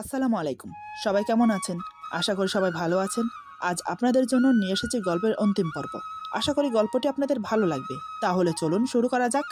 আসসালামু আলাইকুম। সবাই কেমন আছেন? আশা করি সবাই ভালো আছেন। আজ আপনাদের জন্য নিয়ে এসেছি গল্পের অন্তিম পর্ব। আশা করি গল্পটি আপনাদের ভালো লাগবে। তাহলে চলুন শুরু করা যাক।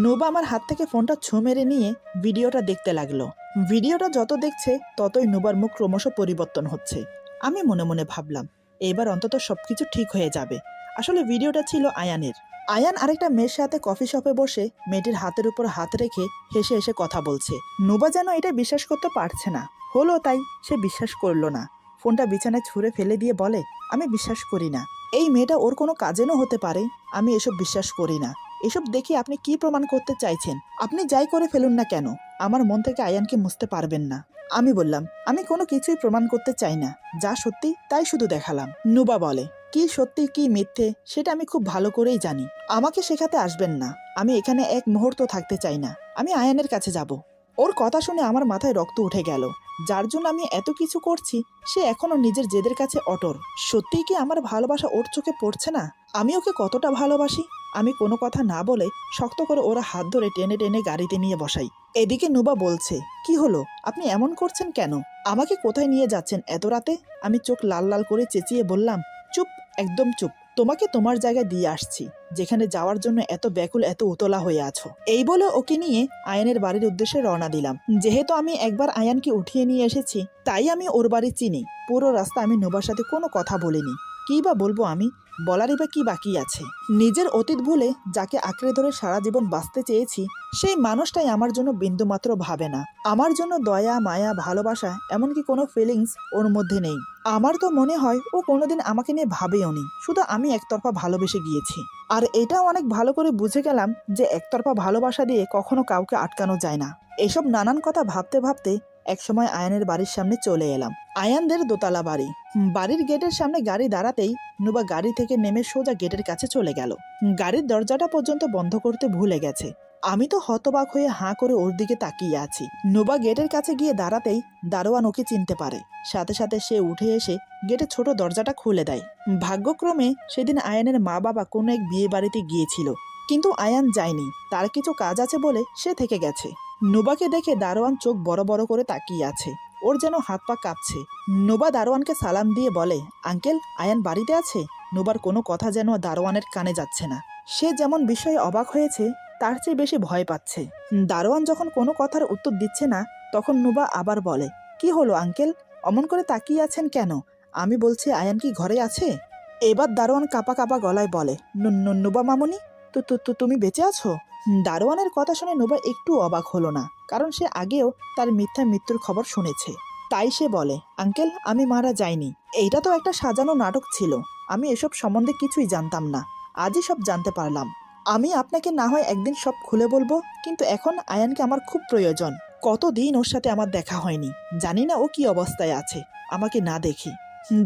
নোবা আমার হাত থেকে ফোনটা ছো মেরে নিয়ে ভিডিওটা দেখতে লাগলো। ভিডিওটা যত দেখছে ততই নোবার মুখ ক্রমশ পরিবর্তন হচ্ছে। আমি মনে মনে ভাবলাম, এবার অন্তত সবকিছু ঠিক হয়ে যাবে। আসলে ভিডিওটা ছিল আয়ানের। আয়ান আরেকটা মেয়ের সাথে কফি শপে বসে মেয়েটির হাতের উপর হাত রেখে হেসে হেসে কথা বলছে। নোবা যেন এটা বিশ্বাস করতে পারছে না। হলো তাই সে বিশ্বাস করলো না। ফোনটা বিছানায় ছুঁড়ে ফেলে দিয়ে বলে, আমি বিশ্বাস করি না। এই মেয়েটা ওর কোনো কাজেরও হতে পারে। আমি এসব বিশ্বাস করি না। এসব দেখে আপনি কি প্রমাণ করতে চাইছেন? আপনি যাই করে ফেলুন না কেন, আমার মন থেকে আয়ানকে মুছতে পারবেন না। আমি বললাম, আমি কোনো কিছুই প্রমাণ করতে চাই না। যা সত্যি তাই শুধু দেখালাম। নুবা বলে, কি সত্যি কি মিথ্যে সেটা আমি খুব ভালো করেই জানি। আমাকে শেখাতে আসবেন না। আমি এখানে এক মুহূর্ত থাকতে চাই না। আমি আয়ানের কাছে যাব। ওর কথা শুনে আমার মাথায় রক্ত উঠে গেল। যার জন্য আমি এত কিছু করছি সে এখনো নিজের জেদের কাছে অটর। সত্যিই কি আমার ভালোবাসা ওর চোখে পড়ছে না? আমি ওকে কতটা ভালোবাসি। আমি কোনো কথা না বলে শক্ত করে ওরা হাত ধরে টেনে টেনে গাড়িতে নিয়ে বসাই। এদিকে নুবা বলছে, কি হলো, আপনি এমন করছেন কেন? আমাকে কোথায় নিয়ে যাচ্ছেন এত রাতে? আমি চোখ লাল লাল করে চেঁচিয়ে বললাম, চুপ, একদম চুপ। তোমাকে তোমার জায়গায় দিয়ে আসছি, যেখানে যাওয়ার জন্য এত ব্যাকুল এত উতলা হয়ে আছো। এই বলে ওকে নিয়ে আয়ানের বাড়ির উদ্দেশ্যে রওনা দিলাম। যেহেতু আমি একবার আয়ানকে উঠিয়ে নিয়ে এসেছি তাই আমি ওর বাড়ি চিনি। পুরো রাস্তা আমি নোবার সাথে কোনো কথা বলিনি। কি বা বলবো আমি? বলারই বা কি বাকি আছে? নিজের অতীত ভুলে যাকে আঁকড়ে ধরে সারা জীবন বাঁচতে চেয়েছি সেই মানুষটাই আমার জন্য বিন্দুমাত্র ভাবে না। আমার জন্য দয়া মায়া ভালোবাসা এমনকি কোনো ফিলিংস ওর মধ্যে নেই। আমার তো মনে হয় ও কোনোদিন আমাকে নিয়ে ভাবেও নি। শুধু আমি একতরফা ভালোবেসে গিয়েছি। আর এটাও অনেক ভালো করে বুঝে গেলাম যে একতরফা ভালোবাসা দিয়ে কখনো কাউকে আটকানো যায় না। এসব নানান কথা ভাবতে ভাবতে একসময় আয়ানের বাড়ির সামনে চলে এলাম। আয়ানদের দোতলা বাড়ি। বাড়ির গেটের সামনে গাড়ি দাঁড়াতেই নুবা গাড়ি থেকে নেমে সোজা গেটের কাছে চলে গেল। গাড়ির দরজাটা পর্যন্ত বন্ধ করতে ভুলে গেছে। আমি তো হতবাক হয়ে হাঁ করে ওর দিকে তাকিয়ে আছি। নুবা গেটের কাছে গিয়ে দাঁড়াতেই দারোয়ান ওকে চিনতে পারে। সাথে সাথে সে উঠে এসে গেটের ছোট দরজাটা খুলে দেয়। ভাগ্যক্রমে সেদিন আয়ানের মা বাবা কোনো এক বিয়ে বাড়িতে গিয়েছিল, কিন্তু আয়ান যায়নি। তার কিছু কাজ আছে বলে সে থেকে গেছে। নুবাকে দেখে দারোয়ান চোখ বড় বড় করে তাকিয়ে আছে। ওর যেন হাত পা কাঁপছে। নুবা দারোয়ানকে সালাম দিয়ে বলে, আঙ্কেল, আয়ান বাড়িতে আছে? নুবার কোনো কথা যেন দারোয়ানের কানে যাচ্ছে না। সে যেমন বিষয়ে অবাক হয়েছে তার চেয়ে বেশি ভয় পাচ্ছে। দারোয়ান যখন কোনো কথার উত্তর দিচ্ছে না তখন নুবা আবার বলে, কি হলো আঙ্কেল, অমন করে তাকিয়ে আছেন কেন? আমি বলছি আয়ান কি ঘরে আছে? এবার দারোয়ান কাপা কাপা গলায় বলে, নুবা মামুনি, তুমি বেঁচে আছো? দারোয়ানের কথা শুনে নুবা একটু অবাক হলো না, কারণ সে আগেও তার মিথ্যা মৃত্যুর খবর শুনেছে। তাই সে বলে, আঙ্কেল, আমি মারা যাইনি। এইটা তো একটা সাজানো নাটক ছিল। আমি এসব সম্বন্ধে কিছুই জানতাম না। আজই সব জানতে পারলাম। আমি আপনাকে না হয় একদিন সব খুলে বলবো, কিন্তু এখন আয়ানকে আমার খুব প্রয়োজন। কতদিন ওর সাথে আমার দেখা হয়নি। জানি না ও কি অবস্থায় আছে আমাকে না দেখি।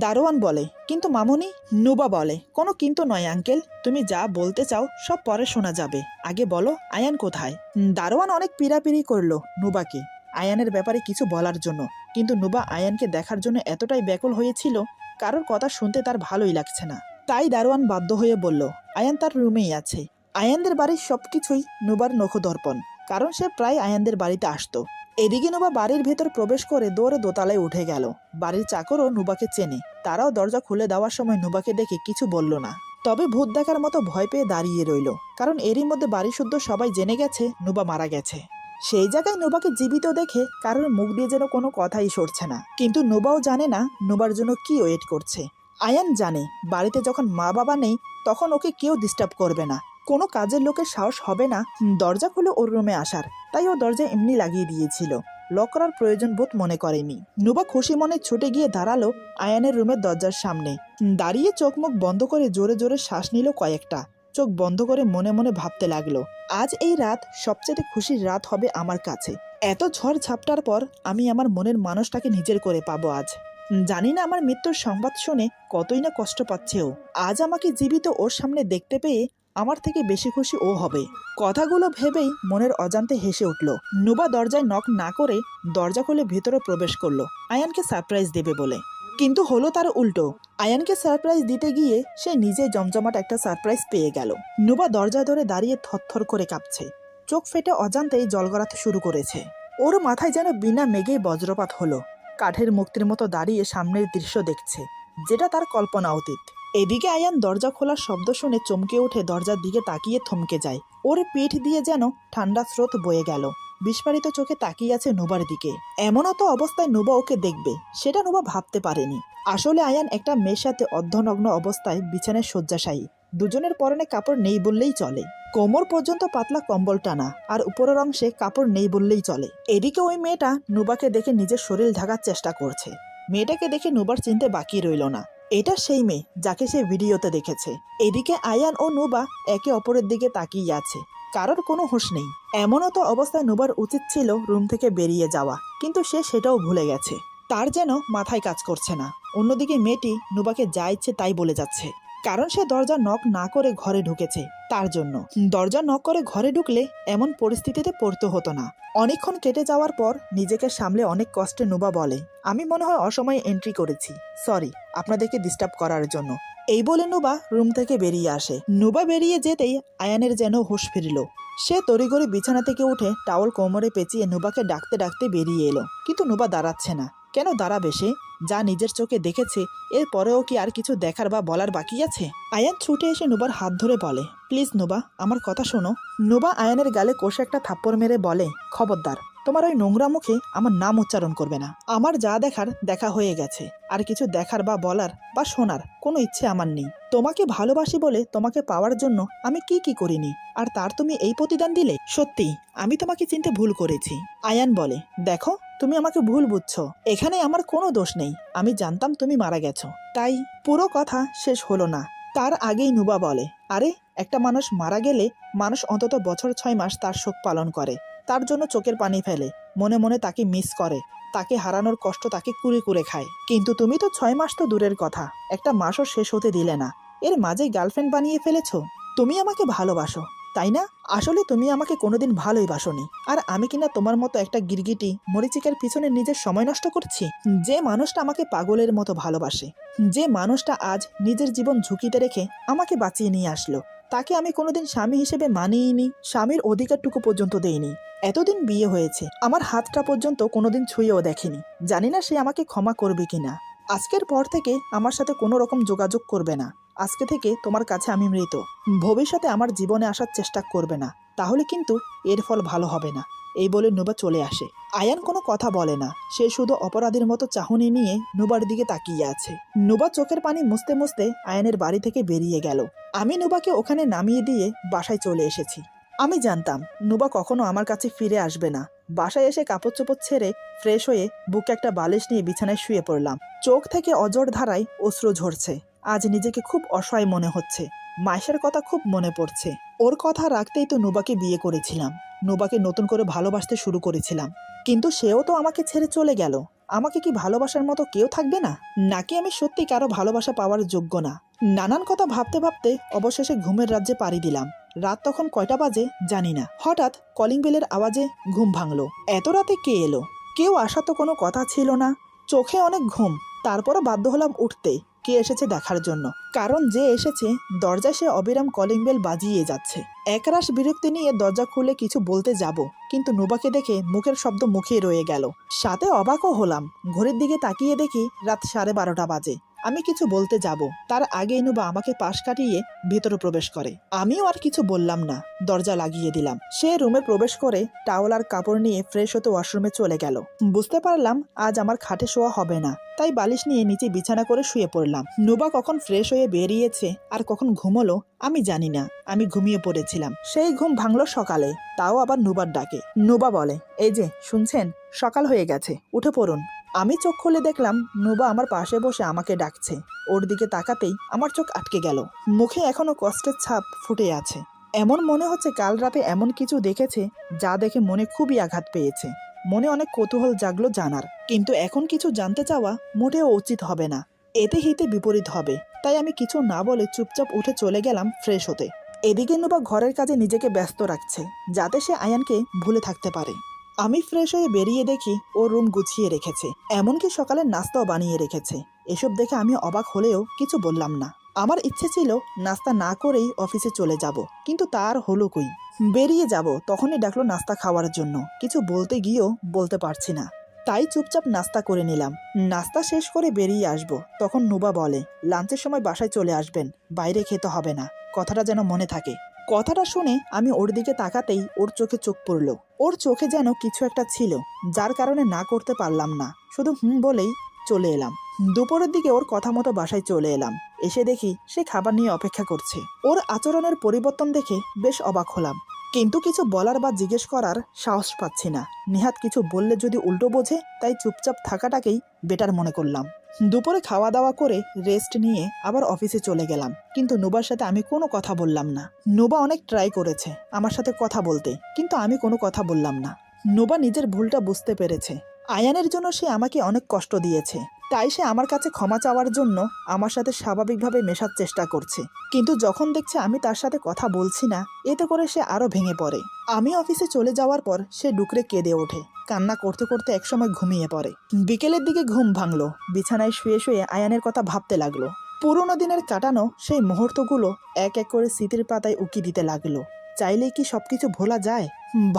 দারোয়ান বলে, কিন্তু মামুনি। নুবা বলে, কোনো কিন্তু নয় আঙ্কেল, তুমি যা বলতে চাও সব পরে শোনা যাবে। আগে বলো আয়ান কোথায়? দারোয়ান অনেক পীড়াপিড়ি করলো নুবাকে আয়ানের ব্যাপারে কিছু বলার জন্য, কিন্তু নুবা আয়ানকে দেখার জন্য এতটাই ব্যাকুল হয়েছিল কারোর কথা শুনতে তার ভালোই লাগছে না। তাই দারোয়ান বাধ্য হয়ে বলল, আয়ান তার রুমেই আছে। আয়ানদের বাড়ির সবকিছুই নুবার নখদর্পণ, কারণ সে প্রায় আয়ানদের বাড়িতে আসতো। এদিকে নুবা বাড়ির ভেতর প্রবেশ করে দৌড়ে দোতলায় উঠে গেল। বাড়ির চাকরও নুবাকে চেনে। তারাও দরজা খুলে দেওয়ার সময় নুবাকে দেখে কিছু বলল না, তবে ভূত দেখার মতো ভয় পেয়ে দাঁড়িয়ে রইল, কারণ এরই মধ্যে বাড়ি শুদ্ধ সবাই জেনে গেছে নুবা মারা গেছে। সেই জায়গায় নুবাকে জীবিত দেখে কারোর মুখ দিয়ে যেন কোনো কথাই সরছে না, কিন্তু নুবাও জানে না নুবার জন্য কি ওয়েট করছে। আয়ান জানে বাড়িতে যখন মা বাবা নেই তখন ওকে কেউ ডিস্টার্ব করবে না, কোনো কাজের লোকের সাহস হবে না দরজা খুলে ওর রুমে আসার। তাই ও দরজা এমনি লাগিয়ে দিয়েছিল, লক করার প্রয়োজন বোধ মনে করেনি। নুবা খুশি মনে ছুটে গিয়ে দাঁড়ালো আয়ানের রুমের দরজার সামনে। দাঁড়িয়ে চোখ মুখ বন্ধ করে জোরে জোরে শ্বাস নিল কয়েকটা। চোখ বন্ধ করে মনে মনে ভাবতে লাগলো, আজ এই রাত সবচেয়ে খুশির রাত হবে আমার কাছে। এত ঝড় ঝাপটার পর আমি আমার মনের মানুষটাকে নিজের করে পাবো আজ। জানি না আমার মৃত্যুর সংবাদ শুনে কতই না কষ্ট পাচ্ছে ও। আজ আমাকে জীবিত ওর সামনে দেখতে পেয়ে আমার থেকে বেশি খুশি ও হবে। কথাগুলো ভেবেই মনের অজান্তে হেসে উঠল। নুবা দরজায় নক না করে দরজা খুলে ভেতরে প্রবেশ করলো আয়ানকে সারপ্রাইজ দেবে বলে, কিন্তু হলো তার উল্টো। আয়ানকে সারপ্রাইজ দিতে গিয়ে সে নিজে জমজমাট একটা সারপ্রাইজ পেয়ে গেল। নুবা দরজা ধরে দাঁড়িয়ে থরথর করে কাঁপছে। চোখ ফেটে অজান্তেই জল গড়াতে শুরু করেছে। ওর মাথায় যেন বিনা মেঘেই বজ্রপাত হলো। কাঠের মূর্তির মতো দাঁড়িয়ে সামনের দৃশ্য দেখছে, যেটা তার কল্পনা অতীত। এদিকে আয়ান দরজা খোলার শব্দ শুনে চমকে উঠে দরজার দিকে তাকিয়ে থমকে যায়। ওর পিঠ দিয়ে যেন ঠান্ডা স্রোত বয়ে গেল। বিস্ফারিত চোখে তাকিয়ে আছে নুবার দিকে। এমনও তো অবস্থায় নুবা ওকে দেখবে, সেটা নুবা ভাবতে পারেনি। আসলে আয়ান একটা মেয়ের সাথে অর্ধনগ্ন অবস্থায় বিছানায় শয্যাশায়ী। দুজনের পরনে কাপড় নেই বললেই চলে। কোমর পর্যন্ত পাতলা কম্বল টানা, আর উপরের অংশে কাপড় নেই বললেই চলে। এদিকে ওই মেয়েটা নুবাকে দেখে নিজের শরীর ঢাকার চেষ্টা করছে। মেয়েটাকে দেখে নুবার চিনতে বাকি রইল না, এটা সেই মেয়ে যাকে সে ভিডিওতে দেখেছে। এদিকে আয়ান ও নুবা একে অপরের দিকে তাকিয়ে আছে, কারোর কোনো হুঁশ নেই। এমনও তো অবস্থায় নুবার উচিত ছিল রুম থেকে বেরিয়ে যাওয়া, কিন্তু সে সেটাও ভুলে গেছে। তার যেন মাথায় কাজ করছে না। অন্যদিকে মেয়েটি নুবাকে যা ইচ্ছে তাই বলে যাচ্ছে, কারণ সে দরজা নক না করে ঘরে ঢুকেছে। তার জন্য দরজা নক করে ঘরে ঢুকলে এমন পরিস্থিতিতে পড়তে হতো না। অনেকক্ষণ কেটে যাওয়ার পর নিজেকে সামলে অনেক কষ্টে নুবা বলে, আমি মনে হয় অসময়ে এন্ট্রি করেছি, সরি আপনাদেরকে ডিস্টার্ব করার জন্য। এই বলে নুবা রুম থেকে বেরিয়ে আসে। নুবা বেরিয়ে যেতেই আয়ানের যেন হুঁশ ফিরল। সে তড়িঘড়ি বিছানা থেকে উঠে টাওয়াল কোমরে পেঁচিয়ে নুবাকে ডাকতে ডাকতে বেরিয়ে এলো, কিন্তু নুবা দাঁড়াচ্ছে না। কেন দাঁড়াবে সে? যা নিজের চোখে দেখেছে, এর পরেও কি আর কিছু দেখার বা বলার বাকি আছে? আয়ান ছুটে এসে নুবার হাত ধরে বলে, প্লিজ নুবা, আমার কথা শোনো। নুবা আয়ানের গালে কষে একটা থাপ্পড় মেরে বলে, খবরদার, তোমার ওই নোংরা মুখে আমার নাম উচ্চারণ করবে না। আমার যা দেখার দেখা হয়ে গেছে, আর কিছু দেখার বা বলার বা শোনার কোনো ইচ্ছে আমার নেই। তোমাকে ভালোবাসি বলে তোমাকে পাওয়ার জন্য আমি কি কি করিনি, আর তার তুমি এই প্রতিদান দিলে? সত্যি আমি তোমাকে চিনতে ভুল করেছি। আয়ান বলে, দেখো তুমি আমাকে ভুল বুঝছো, এখানে আমার কোনো দোষ নেই। আমি জানতাম তুমি মারা গেছো, তাই। পুরো কথা শেষ হলো না, তার আগেই নুবা বলে, আরে একটা মানুষ মারা গেলে মানুষ অন্তত বছর 6 মাস তার শোক পালন করে, তার জন্য চোখের পানি ফেলে, মনে মনে তাকে মিস করে, তাকে হারানোর কষ্ট তাকে কুরে কুরে খায়। কিন্তু তুমি তো 6 মাস তো দূরের কথা, একটা মাসও শেষ হতে দিলে না, এর মাঝে গার্লফ্রেন্ড বানিয়ে ফেলেছো। তুমি আমাকে ভালোবাসো, তাই না? আসলে তুমি আমাকে কোনোদিন ভালোই বাসোনি, আর আমি কিনা তোমার মতো একটা গিরগিটি মরিচিকার পিছনে নিজের সময় নষ্ট করছি। যে মানুষটা আমাকে পাগলের মতো ভালোবাসে, যে মানুষটা আজ নিজের জীবন ঝুঁকিতে রেখে আমাকে বাঁচিয়ে নিয়ে আসলো, তাকে আমি কোনোদিন স্বামী হিসেবে মানিয়েইনি, স্বামীর অধিকারটুকু পর্যন্ত দেইনি। এতদিন বিয়ে হয়েছে, আমার হাতটা পর্যন্ত কোনোদিন ছুঁয়েও দেখেনি। জানি না সে আমাকে ক্ষমা করবে কিনা। আজকের পর থেকে আমার সাথে কোনো রকম যোগাযোগ করবে না। আজকে থেকে তোমার কাছে আমি মৃত। ভবিষ্যতে আমার জীবনে আসার চেষ্টা করবে না, তাহলে কিন্তু এর ফল ভালো হবে না। এই বলে নুবা চলে আসে। আয়ান কোনো কথা বলে না, সে শুধু অপরাধীর মতো চাহনি নিয়ে নুবার দিকে তাকিয়ে আছে। নুবা চোখের পানি মুছতে মুছতে আয়ানের বাড়ি থেকে বেরিয়ে গেল। আমি নুবাকে ওখানে নামিয়ে দিয়ে বাসায় চলে এসেছি। আমি জানতাম নুবা কখনো আমার কাছে ফিরে আসবে না। বাসায় এসে কাপড় চোপড় ছেড়ে ফ্রেশ হয়ে বুকে একটা বালিশ নিয়ে বিছানায় শুয়ে পড়লাম। চোখ থেকে অজর ধারায় অশ্রু ঝরছে। আজ নিজেকে খুব অসহায় মনে হচ্ছে। মায়ের কথা খুব মনে পড়ছে। ওর কথা রাখতেই তো নুবাকে বিয়ে করেছিলাম, নুবাকে নতুন করে ভালোবাসতে শুরু করেছিলাম। কিন্তু সেও তো আমাকে ছেড়ে চলে গেল। আমাকে কি ভালোবাসার মতো কেউ থাকবে না? নাকি আমি সত্যি কারো ভালোবাসা পাওয়ার যোগ্য না? নানান কথা ভাবতে ভাবতে অবশেষে ঘুমের রাজ্যে পাড়ি দিলাম। রাত তখন কয়টা বাজে জানি না। হঠাৎ কলিং বেলের আওয়াজে ঘুম ভাঙলো। এত রাতে কে এলো? কেউ আসা তো কোনো কথা ছিল না। চোখে অনেক ঘুম, তারপরও বাধ্য হলাম উঠতে, কে এসেছে দেখার জন্য। কারণ যে এসেছে দরজায় সে অবিরাম কলিং বেল বাজিয়ে যাচ্ছে। একরাশ বিরক্তি নিয়ে দরজা খুলে কিছু বলতে যাব, কিন্তু নুবাকে দেখে মুখের শব্দ মুখেই রয়ে গেল। সাথে অবাকও হলাম। ঘড়ির দিকে তাকিয়ে দেখি রাত 12:30 বাজে। আমি কিছু বলতে যাব, তার আগেই নুবা আমাকে পাশ কাটিয়ে ভেতরে প্রবেশ করে। আমিও আর কিছু বললাম না, দরজা লাগিয়ে দিলাম। সে রুমে প্রবেশ করে টাওয়াল আর কাপড় নিয়ে ফ্রেশ হতে ওয়াশরুমে চলে গেল। বুঝতে পারলাম আজ আমার খাটে শোয়া হবে না, তাই বালিশ নিয়ে নিচে বিছানা করে শুয়ে পড়লাম। নুবা কখন ফ্রেশ হয়ে বেরিয়েছে আর কখন ঘুমোলো আমি জানি না। আমি ঘুমিয়ে পড়েছিলাম। সেই ঘুম ভাঙলো সকালে, তাও আবার নুবার ডাকে। নুবা বলে, এই যে শুনছেন, সকাল হয়ে গেছে, উঠে পড়ুন। আমি চোখ খুলে দেখলাম নুবা আমার পাশে বসে আমাকে ডাকছে। ওর দিকে তাকাতেই আমার চোখ আটকে গেল। মুখে এখনো কষ্টের ছাপ ফুটে আছে। এমন মনে হচ্ছে কাল রাতে এমন কিছু দেখেছে যা দেখে মনে খুবই আঘাত পেয়েছে। মনে অনেক কৌতূহল জাগলো জানার, কিন্তু এখন কিছু জানতে চাওয়া মোটেও উচিত হবে না। এতে হিতে বিপরীত হবে। তাই আমি কিছু না বলে চুপচাপ উঠে চলে গেলাম ফ্রেশ হতে। এদিকে নুবা ঘরের কাজে নিজেকে ব্যস্ত রাখছে, যাতে সে আয়ানকে ভুলে থাকতে পারে। আমি ফ্রেশ হয়ে বেরিয়ে দেখি ও রুম গুছিয়ে রেখেছে, এমনকি সকালের নাস্তাও বানিয়ে রেখেছে। এসব দেখে আমি অবাক হলেও কিছু বললাম না। আমার ইচ্ছে ছিল নাস্তা না করেই অফিসে চলে যাব, কিন্তু তার হলো কই। বেরিয়ে যাব তখনই ডাকলো নাস্তা খাওয়ার জন্য। কিছু বলতে গিয়েও বলতে পারছি না। তাই চুপচাপ নাস্তা করে নিলাম। নাস্তা শেষ করে বেরিয়ে আসবো, তখন নুবা বলে, লাঞ্চের সময় বাসায় চলে আসবেন, বাইরে খেতে হবে না, কথাটা যেন মনে থাকে। কথাটা শুনে আমি ওর দিকে তাকাতেই ওর চোখে চোখ পড়ল। ওর চোখে যেন কিছু একটা ছিল, যার কারণে না করতে পারলাম না, শুধু বলেই চলে এলাম। দুপুরের দিকে ওর কথা মতো বাসায় চলে এলাম। এসে দেখি সে খাবার নিয়ে অপেক্ষা করছে। ওর আচরণের পরিবর্তন দেখে বেশ অবাক হলাম, কিন্তু কিছু বলার বা জিজ্ঞেস করার সাহস পাচ্ছি না। নিহাত কিছু বললে যদি উল্টো বোঝে, তাই চুপচাপ থাকাটাকেই বেটার মনে করলাম। দুপুরে খাওয়া দাওয়া করে রেস্ট নিয়ে আবার অফিসে চলে গেলাম, কিন্তু নুবার সাথে আমি কোনো কথা বললাম না। নুবা অনেক ট্রাই করেছে আমার সাথে কথা বলতে, কিন্তু আমি কোনো কথা বললাম না। নুবা নিজের ভুলটা বুঝতে পেরেছে। আয়ানের জন্য সে আমাকে অনেক কষ্ট দিয়েছে, তাই সে আমার কাছে ক্ষমা চাওয়ার জন্য আমার সাথে স্বাভাবিকভাবে মেশার চেষ্টা করছে। কিন্তু যখন দেখছে আমি তার সাথে কথা বলছি না, এতে করে সে আরো ভেঙে পড়ে। আমি অফিসে চলে যাওয়ার পর সে ডুকরে কেঁদে ওঠে, কান্না করতে করতে একসময় ঘুমিয়ে পড়ে। বিকেলের দিকে ঘুম ভাঙলো, বিছানায় শুয়ে শুয়ে আয়ানের কথা ভাবতে লাগলো। পুরোনো দিনের কাটানো সেই মুহূর্তগুলো এক এক করে স্মৃতির পাতায় উকি দিতে লাগলো। চাইলেই কি সবকিছু ভোলা যায়?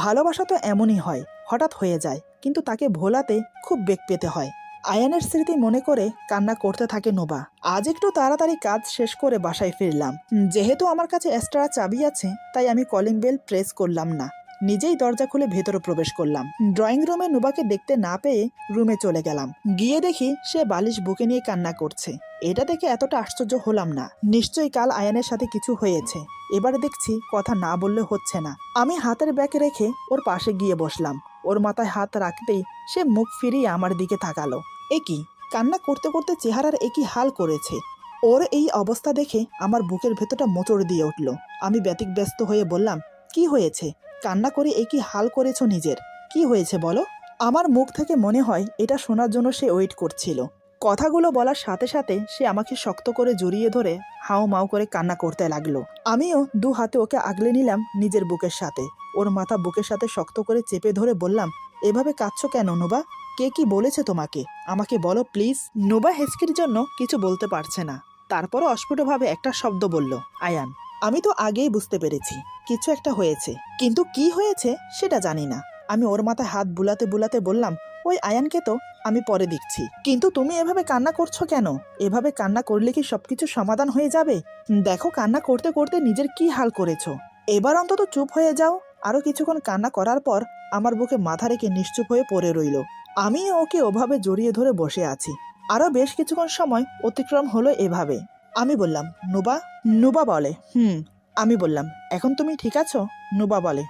ভালোবাসা তো এমনই হয়, হঠাৎ হয়ে যায়, কিন্তু তাকে ভোলাতে খুব বেগ পেতে হয়। আয়ানের স্মৃতি মনে করে কান্না করতে থাকে নোবা। আজ একটু তাড়াতাড়ি কাজ শেষ করে বাসায় ফিরলাম। যেহেতু আমার কাছে এক্সট্রা চাবি আছে, তাই আমি কলিং বেল প্রেস করলাম না, নিজেই দরজা খুলে ভেতরে প্রবেশ করলাম। ড্রয়িং রুমে নোবাকে দেখতে না পেয়ে রুমে চলে গেলাম। গিয়ে দেখি সে বালিশ বুকে নিয়ে কান্না করছে। এটা দেখে এতটা আশ্চর্য হলাম না, নিশ্চয়ই কাল আয়ানের সাথে কিছু হয়েছে। এবারে দেখছি কথা না বললে হচ্ছে না। আমি হাতের ব্যাগ রেখে ওর পাশে গিয়ে বসলাম। ওর মাথায় হাত রাখতেই সে মুখ ফিরিয়ে আমার দিকে তাকালো। একই কান্না করতে করতে চেহারার একই হাল করেছে। ওর এই অবস্থা দেখে আমার বুকের ভেতরটা মোচড় দিয়ে উঠল। আমি ব্যতিব্যস্ত হয়ে বললাম, কি হয়েছে? কান্না করে একই হাল করেছো নিজের, কি হয়েছে বলো? আমার মুখ থেকে মনে হয় এটা শোনার জন্য সে ওয়েট করছিল। কথাগুলো বলার সাথে সাথে সে আমাকে শক্ত করে জড়িয়ে ধরে হাও মাও করে কান্না করতে লাগলো। আমিও দু হাতে ওকে আগলে নিলাম নিজের বুকের সাথে। ওর মাথা বুকের সাথে শক্ত করে চেপে ধরে বললাম, এভাবে কাঁদছো কেন নোবা? কে কি বলেছে তোমাকে? আমাকে বলো প্লিজ। নোবা হেঁচকির জন্য কিছু বলতে পারছে না, তারপরও অস্ফুটভাবে একটা শব্দ বলল, আয়ান। আমি তো আগেই বুঝতে পেরেছি কিছু একটা হয়েছে, কিন্তু কি হয়েছে সেটা জানি না। আমি ওর মাথায় হাত বুলাতে বুলাতে বললাম, ওই আয়ানকে তো আমি পরে দেখছি, কিন্তু তুমি এভাবে কান্না করছো কেন? এভাবে কান্না করলে কি সবকিছু সমাধান হয়ে যাবে? দেখো কান্না করতে করতে নিজের কি হাল করেছো। এবার অন্তত চুপ হয়ে যাও। আরো কিছুক্ষণ কান্না করার পর আমার বুকে মাথা রেখে নিশ্চুপ হয়ে পড়ে রইল। আমি ওকে ওভাবে জড়িয়ে ধরে বসে আছি। আরো বেশ কিছুক্ষণ সময় অতিক্রম হলো এভাবে। আমি বললাম, নুবা। নুবা বলে, আমি বললাম, এখন তুমি ঠিক আছো? নুবা বলে,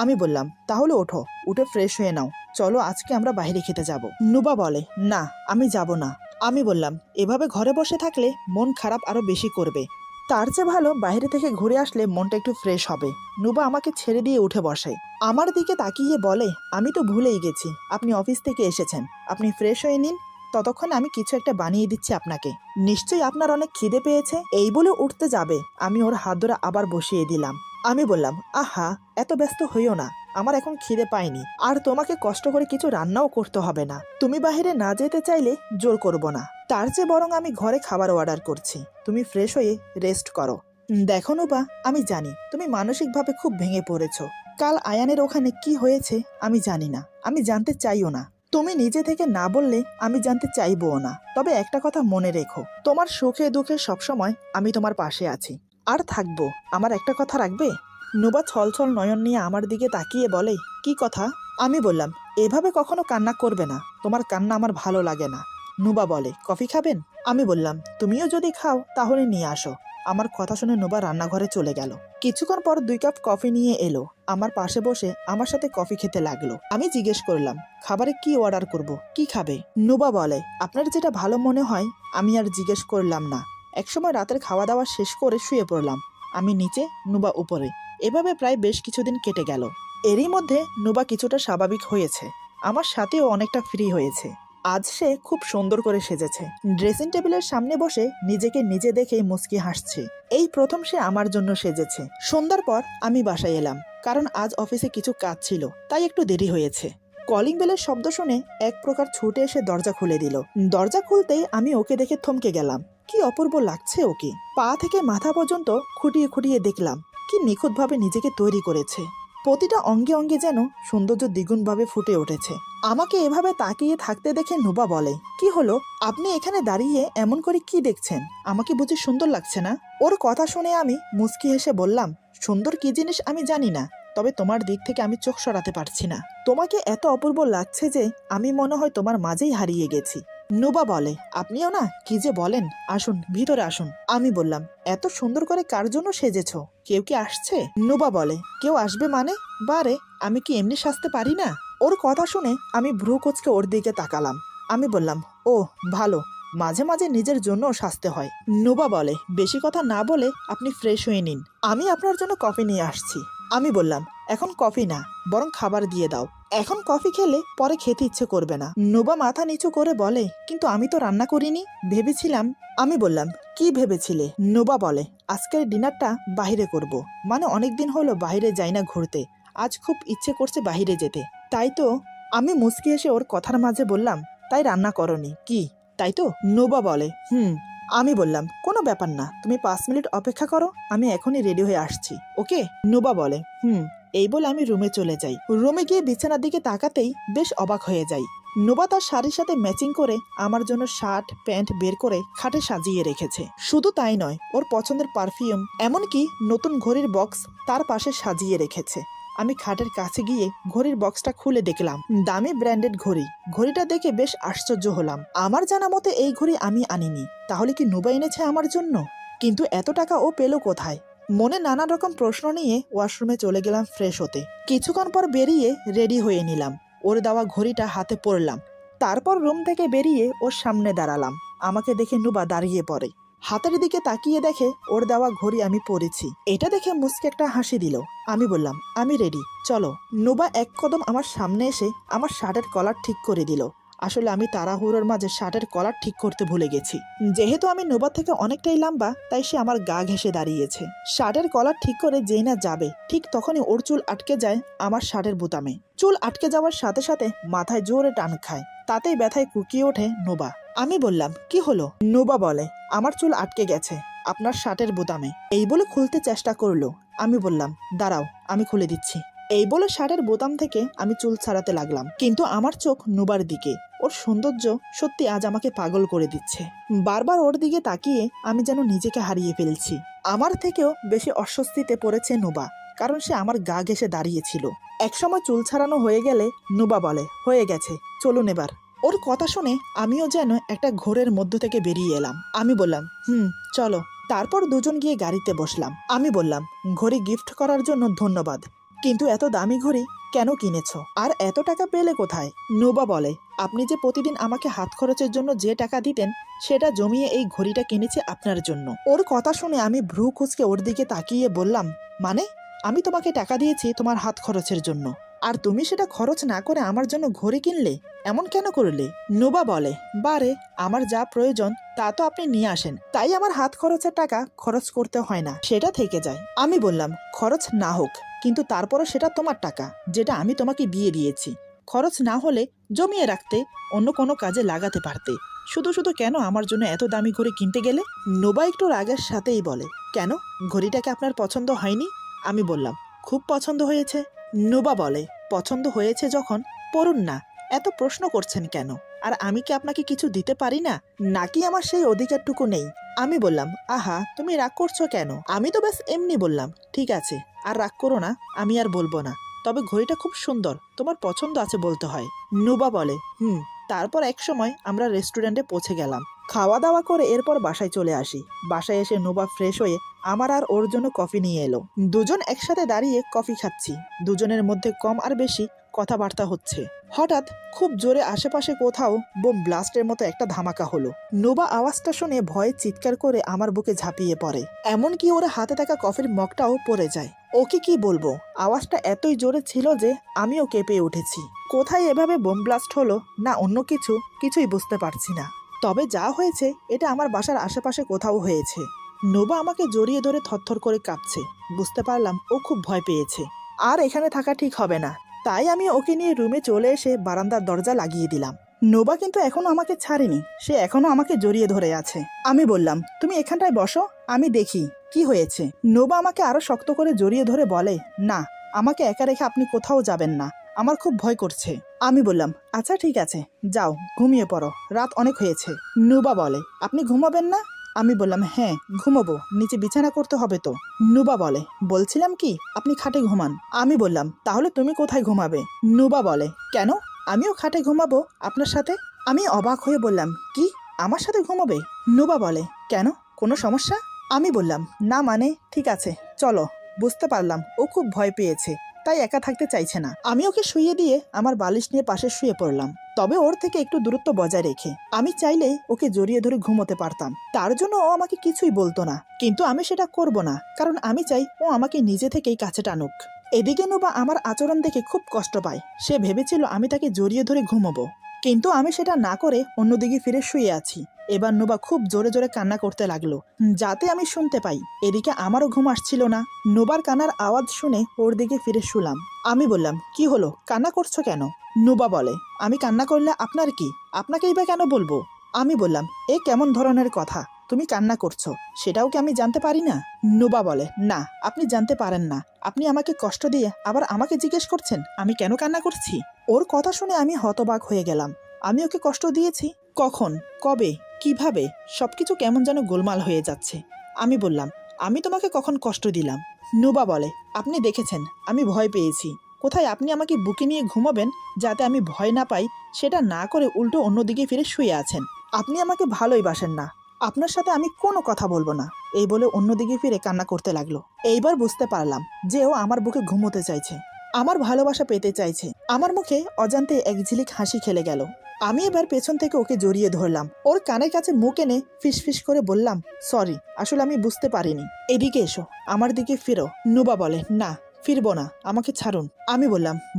আমি বললাম, তাহলে ওঠো, উঠে ফ্রেশ হয়ে নাও, চলো আজকে আমরা বাইরে খেতে যাব। নুবা বলে, না আমি যাব না। আমি বললাম, এভাবে ঘরে বসে থাকলে মন খারাপ আরো বেশি করবে, তার চেয়ে ভালো বাইরে থেকে ঘুরে আসলে মনটা একটু ফ্রেশ হবে। নুবা আমাকে ছেড়ে দিয়ে উঠে বসে, আমার দিকে তাকিয়ে বলে, আমি তো ভুলেই গেছি আপনি অফিস থেকে এসেছেন, আপনি ফ্রেশ হয়ে নিন, ততক্ষণ আমি কিছু একটা বানিয়ে দিচ্ছি আপনাকে। নিশ্চয়ই আপনার অনেক খিদে পেয়েছে। এই বলে উঠতে যাবে, আমি ওর হাত ধরে আবার বসিয়ে দিলাম। আমি বললাম, আহা এত ব্যস্ত হইও না, আমার এখন খিদে পাইনি, আর তোমাকে কষ্ট করে কিছু রান্নাও করতে হবে না। তুমি বাইরে না যেতে চাইলে জোর করব না, তার চেয়ে বরং আমি ঘরে খাবার অর্ডার করছি, তুমি ফ্রেশ হয়ে রেস্ট করো। দেখো নুবা, আমি জানি তুমি মানসিকভাবে খুব ভেঙে পড়েছো। কাল আয়ানের ওখানে কি হয়েছে আমি জানি না, আমি জানতে চাইও না। তুমি নিজে থেকে না বললে আমি জানতে চাইবও না। তবে একটা কথা মনে রেখো, তোমার সুখে দুঃখে সবসময় আমি তোমার পাশে আছি, আর থাকবো। আমার একটা কথা রাখবে? নুবা ছলছল নয়ন নিয়ে আমার দিকে তাকিয়ে বলে, কি কথা? আমি বললাম, এভাবে কখনো কান্না করবে না, তোমার কান্না আমার ভালো লাগে না। নুবা বলে, কফি খাবেন? আমি বললাম, তুমিও যদি খাও তাহলে নিয়ে আসো। আমার কথা শুনে নুবা রান্নাঘরে চলে গেল। কিছুক্ষণ পর 2 কাপ কফি নিয়ে এলো, আমার পাশে বসে আমার সাথে কফি খেতে লাগলো। আমি জিজ্ঞেস করলাম, খাবারে কি অর্ডার করব, কি খাবে? নুবা বলে, আপনার যেটা ভালো মনে হয়। আমি আর জিজ্ঞেস করলাম না। একসময় রাতের খাওয়া দাওয়া শেষ করে শুয়ে পড়লাম, আমি নিচে, নুবা উপরে। এভাবে প্রায় বেশ কিছুদিন কেটে গেল। এরই মধ্যে নুবা কিছুটা স্বাভাবিক হয়েছে, আমার সাথেও অনেকটা ফ্রি হয়েছে। আজ সে খুব সুন্দর করে সেজেছে, ড্রেসিং টেবিলের সামনে বসে নিজেকে নিজে দেখে মুচকি হাসছে। এই প্রথম সে আমার জন্য সেজেছে। সন্ধ্যার পর আমি বাসায় এলাম, কারণ আজ অফিসে কিছু কাজ ছিল, তাই একটু দেরি হয়েছে। কলিং বেলের শব্দ শুনে এক প্রকার ছুটে এসে দরজা খুলে দিল। দরজা খুলতেই আমি ওকে দেখে থমকে গেলাম। কি অপূর্ব লাগছে ওকে, পা থেকে মাথা পর্যন্ত খুঁটিয়ে খুঁটিয়ে দেখলাম, কি নিখুঁতভাবে নিজেকে তৈরি করেছে। প্রতিটা অঙ্গে অঙ্গে যেন সৌন্দর্য দ্বিগুণভাবে ফুটে উঠেছে। আমাকে এভাবে তাকিয়ে থাকতে দেখে নুবা বলে, কি হলো, আপনি এখানে দাঁড়িয়ে এমন করে কি দেখছেন? আমাকে বুঝি সুন্দর লাগছে না? ওর কথা শুনে আমি মুচকি হেসে বললাম, সুন্দর কি জিনিস আমি জানি না, তবে তোমার দিক থেকে আমি চোখ সরাতে পারছি না। তোমাকে এত অপূর্ব লাগছে যে আমি মনে হয় তোমার মাঝেই হারিয়ে গেছি। নুবা বলে, আপনিও না, কি যে বলেন, আসুন ভিতরে আসুন। আমি বললাম, এত সুন্দর করে কার জন্য সেজেছো? কেউ কি আসছে? নুবা বলে, কেউ আসবে মানে? বারে, আমি কি এমনি সাজতে পারি না? ওর কথা শুনে আমি ভ্রু কুঁচকে ওর দিকে তাকালাম। আমি বললাম, ও ভালো, মাঝে মাঝে নিজের জন্য সাজতে হয়। নুবা বলে, বেশি কথা না বলে আপনি ফ্রেশ হয়ে নিন, আমি আপনার জন্য কফি নিয়ে আসছি। আমি বললাম, এখন কফি না, বরং খাবার দিয়ে দাও। এখন কফি খেলে পরে খেতে ইচ্ছে করবে না। নুবা মাথা নিচু করে বলে, কিন্তু আমি তো রান্না করিনি, ভেবেছিলাম। আমি বললাম, কি ভেবেছিলে? নুবা বলে, আজকের ডিনারটা বাইরে করব, মানে অনেকদিন হলো বাইরে যাই না ঘুরতে, আজ খুব ইচ্ছে করছে বাইরে যেতে। তাই তো। আমি মুচকি এসে ওর কথার মাঝে বললাম, তাই রান্না করনি কি, তাই তো? নুবা বলে, আমি বললাম, কোনো ব্যাপার না, তুমি 5 মিনিট অপেক্ষা করো, আমি এখনই রেডি হয়ে আসছি, ওকে? নুবা বলে, এই বলে আমি রুমে চলে যাই। রুমে গিয়ে বিছানার দিকে তাকাতেই বেশ অবাক হয়ে যাই। নুবা তার শাড়ির সাথে ম্যাচিং করে আমার জন্য শার্ট প্যান্ট বের করে খাটে সাজিয়ে রেখেছে। শুধু তাই নয়, ওর পছন্দের পারফিউম, এমনকি নতুন ঘড়ির বক্স তার পাশে সাজিয়ে রেখেছে। আমি খাটের কাছে গিয়ে ঘড়ির বক্সটা খুলে দেখলাম, দামি ব্র্যান্ডেড ঘড়ি। ঘড়িটা দেখে বেশ আশ্চর্য হলাম। আমার জানা মতে এই ঘড়ি আমি আনিনি, তাহলে কি নুবা এনেছে আমার জন্য? কিন্তু এত টাকা ও পেল কোথায়? মনে নানা রকম প্রশ্ন নিয়ে ওয়াশরুমে চলে গেলাম ফ্রেশ হতে। কিছুক্ষণ পর বেরিয়ে রেডি হয়ে নিলাম, ওর দেওয়া ঘড়িটা হাতে পরলাম। তারপর রুম থেকে বেরিয়ে ওর সামনে দাঁড়ালাম। আমাকে দেখে নুবা দাঁড়িয়ে পড়ে, হাতের দিকে তাকিয়ে দেখে ওর দেওয়া ঘড়ি আমি পরেছি। এটা দেখে মুচকে একটা হাসি দিল। আমি বললাম, আমি রেডি, চলো। নুবা এক কদম আমার সামনে এসে আমার শার্টের কলার ঠিক করে দিল। আসলে আমি তাড়াহুড়োর মাঝে শার্টের কলার ঠিক করতে ভুলে গেছি। যেহেতু আমি নুবা থেকে অনেকটাই লম্বা, তাই সে আমার গা ঘেঁষে দাঁড়িয়েছে। শার্টের কলার ঠিক করে যেই না যাবে, ঠিক তখনই ওর চুল আটকে যায় আমার শার্টের বোতামে। চুল আটকে যাওয়ার সাথে সাথে মাথায় জোরে টান খায়, তাতেই ব্যথায় কুকিয়ে ওঠে নুবা। আমি বললাম, কি হলো? নুবা বলে, আমার চুল আটকে গেছে আপনার শার্টের বোতামে। এই বলে খুলতে চেষ্টা করলো। আমি বললাম, দাঁড়াও, আমি খুলে দিচ্ছি। এই বলে শার্টের বোতাম থেকে আমি চুল ছাড়াতে লাগলাম, কিন্তু আমার চোখ নুবার দিকে। ওর সৌন্দর্য সত্যি আজ আমাকে পাগল করে দিচ্ছে। বারবার ওর দিকে তাকিয়ে আমি যেন নিজেকে হারিয়ে ফেলছি। আমার থেকেও বেশি অস্বস্তিতে পড়েছে নুবা, কারণ সে আমার গা ঘেঁষে দাঁড়িয়েছিল। একসময় চুল ছাড়ানো হয়ে গেলে নুবা বলে, হয়ে গেছে, চলুন এবার। ওর কথা শুনে আমিও যেন একটা ঘোরের মধ্য থেকে বেরিয়ে এলাম। আমি বললাম, চলো। তারপর দুজন গিয়ে গাড়িতে বসলাম। আমি বললাম, ঘড়ি গিফট করার জন্য ধন্যবাদ, কিন্তু এত দামি ঘড়ি কেন কিনেছো? আর এত টাকা পেলে কোথায়? নুবা বলে, আপনি যে প্রতিদিন আমাকে হাত খরচের জন্য যে টাকা দিতেন, সেটা জমিয়ে এই ঘড়িটা কিনেছি আপনার জন্য। ওর কথা শুনে আমি ভ্রু কুঁচকে ওর দিকে তাকিয়ে বললাম, মানে? আমি তোমাকে টাকা দিয়েছি তোমার হাত খরচের জন্য, আর তুমি সেটা খরচ না করে আমার জন্য ঘড়ি কিনলে? এমন কেন করলে? নুবা বলে, বারে, আমার যা প্রয়োজন তা তো আপনি নিয়ে আসেন, তাই আমার হাত খরচের টাকা খরচ করতে হয় না, সেটা থেকে যায়। আমি বললাম, খরচ না হোক, কিন্তু তারপরও সেটা তোমার টাকা, যেটা আমি তোমাকে বিয়ে দিয়েছি। খরচ না হলে জমিয়ে রাখতে, অন্য কোনো কাজে লাগাতে পারতে। শুধু শুধু কেন আমার জন্য এত দামি ঘড়ি কিনতে গেলে? নোবা একটু রাগের সাথেই বলে, কেন, ঘড়িটাকে আপনার পছন্দ হয়নি? আমি বললাম, খুব পছন্দ হয়েছে। নোবা বলে, পছন্দ হয়েছে যখন পড়ুন না, এত প্রশ্ন করছেন কেন? আর আমি কি আপনাকে কিছু দিতে পারি না, নাকি আমার সেই অধিকারটুকু নেই? আমি বললাম, আহা, তুমি রাগ করছো কেন? আমি তো ব্যাস এমনি বললাম। ঠিক আছে, আর রাগ করো না, আমি আর বলবো না, তবে ঘড়িটা খুব সুন্দর, তোমার পছন্দ আছে বলতে হয়। নুবা বলে, তারপর এক সময় আমরা রেস্টুরেন্টে পৌঁছে গেলাম। খাওয়া দাওয়া করে এরপর বাসায় চলে আসি। বাসায় এসে নুবা ফ্রেশ হয়ে আমার আর ওর জন্য কফি নিয়ে এলো। দুজন একসাথে দাঁড়িয়ে কফি খাচ্ছি। দুজনের মধ্যে কম আর বেশি কথাবার্তা হচ্ছে। হঠাৎ খুব জোরে আশেপাশে কোথাও বোম ব্লাস্টের মতো একটা ধামাকা হলো। নুবা আওয়াজটা শুনে ভয়ে চিৎকার করে আমার বুকে ঝাঁপিয়ে পড়ে, এমনকি ওর হাতে থাকা কফির মগটাও পড়ে যায়। ওকে কি বলবো, আওয়াজটা এতই জোরে ছিল যে আমিও কেঁপে উঠেছি। কোথায় এভাবে বোম ব্লাস্ট হলো না অন্য কিছুই বুঝতে পারছি না। তবে যা হয়েছে এটা আমার বাসার আশেপাশে কোথাও হয়েছে। নোবা আমাকে জড়িয়ে ধরে থরথর করে কাঁপছে। বুঝতে পারলাম ও খুব ভয় পেয়েছে, আর এখানে থাকা ঠিক হবে না। তাই আমি ওকে নিয়ে রুমে চলে এসে বারান্দার দরজা লাগিয়ে দিলাম। নোবা কিন্তু এখনো আমাকে ছাড়েনি, সে এখনো আমাকে জড়িয়ে ধরে আছে। আমি বললাম, তুমি এখানটায় বসো, আমি দেখি কি হয়েছে। নোবা আমাকে আরো শক্ত করে জড়িয়ে ধরে বলে, না, আমাকে একা রেখে আপনি কোথাও যাবেন না, আমার খুব ভয় করছে। আমি বললাম আচ্ছা ঠিক আছে, যাও ঘুমিয়ে পড়ো, রাত অনেক হয়েছে। নুবা বলে আপনি ঘুমাবেন না? আমি বললাম হ্যাঁ ঘুমাবো, নিচে বিছানা করতে হবে তো। নুবা বলে বলছিলাম কি আপনি খাটে ঘুমান। আমি বললাম তাহলে তুমি কোথায় ঘুমাবে? নুবা বলে কেন, আমিও খাটে ঘুমাবো আপনার সাথে। আমি অবাক হয়ে বললাম কি আমার সাথে ঘুমাবে? নুবা বলে কেন, কোনো সমস্যা? আমি বললাম না মানে ঠিক আছে চলো। বুঝতে পারলাম ও খুব ভয় পেয়েছে, তাই একা থাকতে চাইছে না। আমি ওকে শুইয়ে দিয়ে আমার বালিশ নিয়ে পাশে শুয়ে পড়লাম, তবে ওর থেকে একটু দূরত্ব বজায় রেখে। আমি চাইলে ওকে জড়িয়ে ধরে ঘুমোতে পারতাম, তার জন্য ও আমাকে কিছুই বলতো না, কিন্তু আমি সেটা করব না, কারণ আমি চাই ও আমাকে নিজে থেকেই কাছে টানুক। এদিকে নুবা আমার আচরণ দেখে খুব কষ্ট পায়, সে ভেবেছিল আমি তাকে জড়িয়ে ধরে ঘুমাবো, কিন্তু আমি সেটা না করে অন্যদিকে ফিরে শুয়ে আছি। এবার নুবা খুব জোরে জোরে কান্না করতে লাগলো, যাতে আমি শুনতে পাই। এদিকে আমারও ঘুম আসছিল না। নুবার কান্নার আওয়াজ শুনে ওর দিকে ফিরে শুলাম। আমি বললাম কি হলো, কান্না করছো কেন? নুবা বলে আমি কান্না করলে আপনার কি, আপনাকেই বা কেন বলবো? আমি বললাম এ কেমন ধরনের কথা, তুমি কান্না করছো সেটাও কি আমি জানতে পারি না? নুবা বলে না আপনি জানতে পারেন না, আপনি আমাকে কষ্ট দিয়ে আবার আমাকে জিজ্ঞেস করছেন আমি কেন কান্না করছি। ওর কথা শুনে আমি হতবাক হয়ে গেলাম। আমি ওকে কষ্ট দিয়েছি? কখন, কবে, কিভাবে? সবকিছু কেমন যেন গোলমাল হয়ে যাচ্ছে। আমি বললাম আমি তোমাকে কখন কষ্ট দিলাম? নুবা বলে আপনি দেখেছেন আমি ভয় পেয়েছি, কোথায় আপনি আমাকে বুকে নিয়ে ঘুমাবেন যাতে আমি ভয় না পাই, সেটা না করে উল্টো অন্যদিকে ফিরে শুয়ে আছেন। আপনি আমাকে ভালোই বাসেন না, আপনার সাথে আমি কোনো কথা বলবো না। এই বলে অন্যদিকে ফিরে কান্না করতে লাগলো। এইবার বুঝতে পারলাম যে ও আমার বুকে ঘুমোতে চাইছে, আমার ভালোবাসা পেতে চাইছে। আমার মুখে অজান্তে এক ঝিলিক হাসি খেলে গেল। আমি এবার পেছন থেকে ওকে জড়িয়ে ধরলাম, ওর কানের কাছে মুখ এনে ফিস ফিস করে বললাম সরি, আসলে আমি বুঝতে পারিনি। এদিকে এসো, আমার দিকে ফিরো। নুবা বলে না ফিরবো না, আমাকে ছাড়ুন। আমি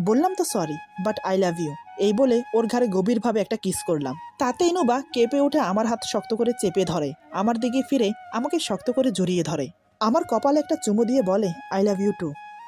বললাম তো sorry, but I love you. এই বলে ওর ঘাড়ে গভীরভাবে একটা কিস করলাম। তাতেই নুবা কেঁপে উঠে আমার হাত শক্ত করে চেপে ধরে, আমার দিকে ফিরে আমাকে শক্ত করে জড়িয়ে ধরে, আমার কপালে একটা চুমু দিয়ে বলে আই লাভ ইউ টু।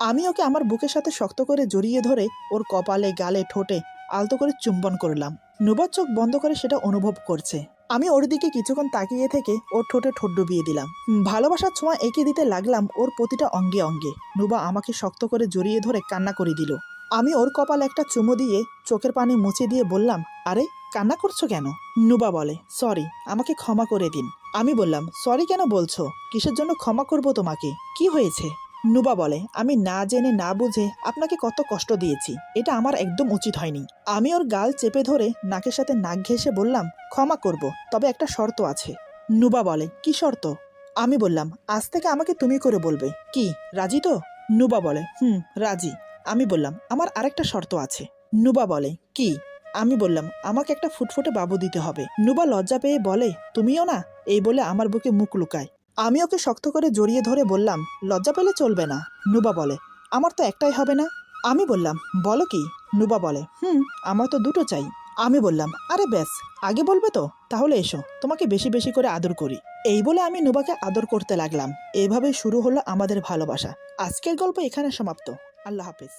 আমি ওকে আমার বুকের সাথে শক্ত করে জড়িয়ে ধরে ওর কপালে, গালে, ঠোঁটে আলতো করে চুম্বন করলাম। নুবার চোখ বন্ধ করে সেটা অনুভব করছে। আমি ওর দিকে কিছুক্ষণ তাকিয়ে থেকে ওর ঠোঁটে ঠোঁট ডুবিয়ে দিলাম। ভালোবাসার ছোঁয়া এঁকে দিতে লাগলাম ওর প্রতিটা অঙ্গে অঙ্গে। নুবা আমাকে শক্ত করে জড়িয়ে ধরে কান্না করে দিল। আমি ওর কপালে একটা চুমু দিয়ে চোখের পানি মুছে দিয়ে বললাম আরে কান্না করছো কেন? নুবা বলে সরি, আমাকে ক্ষমা করে দিন। আমি বললাম সরি কেন বলছো, কিসের জন্য ক্ষমা করবো তোমাকে, কি হয়েছে? নুবা বলে আমি না জেনে না বুঝে আপনাকে কত কষ্ট দিয়েছি, এটা আমার একদম উচিত হয়নি। আমি ওর গাল চেপে ধরে নাকের সাথে নাক ঘেঁষে বললাম ক্ষমা করব, তবে একটা শর্ত আছে। নুবা বলে কি শর্ত? আমি বললাম আজ থেকে আমাকে তুমি করে বলবে, কি রাজি তো? নুবা বলে রাজি। আমি বললাম আমার আরেকটা শর্ত আছে। নুবা বলে কি? আমি বললাম আমাকে একটা ফুটফুটে বাবু দিতে হবে। নুবা লজ্জা পেয়ে বলে তুমিও না? এই বলে আমার বুকে মুখ লুকায়। আমি ওকে শক্ত করে জড়িয়ে ধরে বললাম লজ্জা পেলে চলবে না। নুবা বলে আমার তো একটাই হবে না। আমি বললাম বলো কি? নুবা বলে আমার তো দুটো চাই। আমি বললাম আরে ব্যাস, আগে বলবে তো, তাহলে এসো তোমাকে বেশি বেশি করে আদর করি। এই বলে আমি নুবাকে আদর করতে লাগলাম। এইভাবেই শুরু হলো আমাদের ভালোবাসা। আজকের গল্প এখানে সমাপ্ত। আল্লাহ হাফেজ।